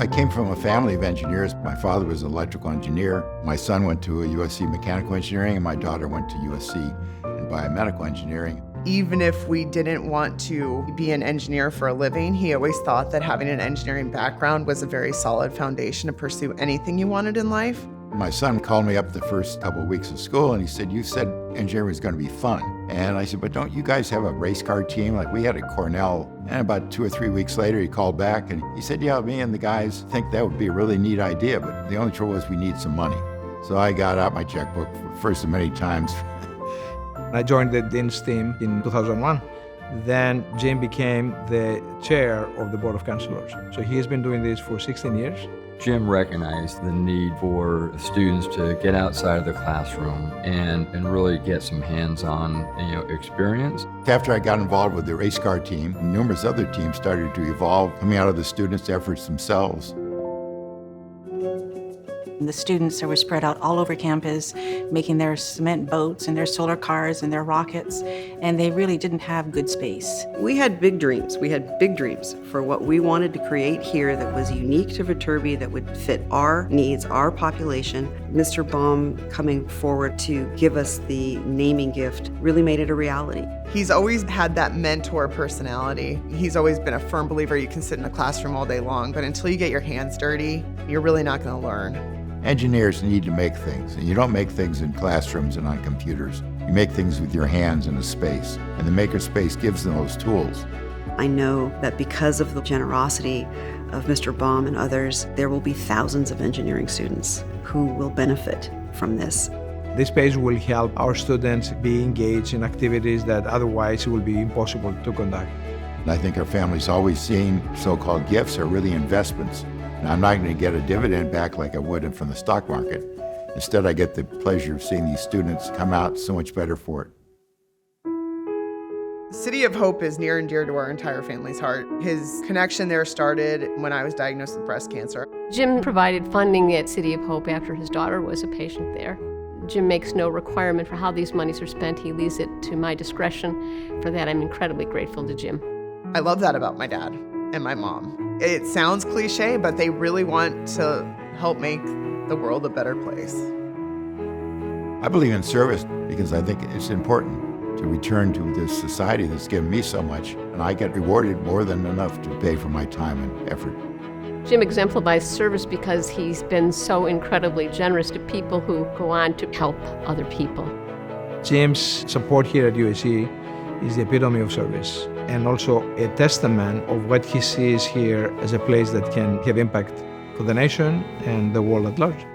I came from a family of engineers. My father was an electrical engineer. My son went to a USC mechanical engineering, and my daughter went to USC in biomedical engineering. Even if we didn't want to be an engineer for a living, he always thought that having an engineering background was a very solid foundation to pursue anything you wanted in life. My son called me up the first couple of weeks of school and he said, "You said engineering was going to be fun." And I said, "But don't you guys have a race car team like we had at Cornell?" And about 2 or 3 weeks later, he called back and he said, "Yeah, me and the guys think that would be a really neat idea, but the only trouble is we need some money." So I got out my checkbook first of many times. I joined the Dean's team in 2001. Then Jim became the chair of the Board of Counselors. So he has been doing this for 16 years. Jim recognized the need for students to get outside of the classroom and really get some hands-on experience. After I got involved with the race car team, numerous other teams started to evolve coming out of the students' efforts themselves. The students were spread out all over campus, making their cement boats and their solar cars and their rockets, and they really didn't have good space. We had big dreams. We had big dreams for what we wanted to create here that was unique to Viterbi, that would fit our needs, our population. Mr. Baum coming forward to give us the naming gift really made it a reality. He's always had that mentor personality. He's always been a firm believer you can sit in a classroom all day long, but until you get your hands dirty, you're really not going to learn. Engineers need to make things, and you don't make things in classrooms and on computers. You make things with your hands in a space, and the makerspace gives them those tools. I know that because of the generosity of Mr. Baum and others, there will be thousands of engineering students who will benefit from this. This space will help our students be engaged in activities that otherwise will be impossible to conduct. And I think our family's always seen so-called gifts are really investments. And I'm not going to get a dividend back like I would from the stock market. Instead, I get the pleasure of seeing these students come out so much better for it. City of Hope is near and dear to our entire family's heart. His connection there started when I was diagnosed with breast cancer. Jim provided funding at City of Hope after his daughter was a patient there. Jim makes no requirement for how these monies are spent. He leaves it to my discretion. For that, I'm incredibly grateful to Jim. I love that about my dad and my mom. It sounds cliche, but they really want to help make the world a better place. I believe in service because I think it's important to return to this society that's given me so much, and I get rewarded more than enough to pay for my time and effort. Jim exemplifies service because he's been so incredibly generous to people who go on to help other people. Jim's support here at USC is the epitome of service, and also a testament of what he sees here as a place that can have impact for the nation and the world at large.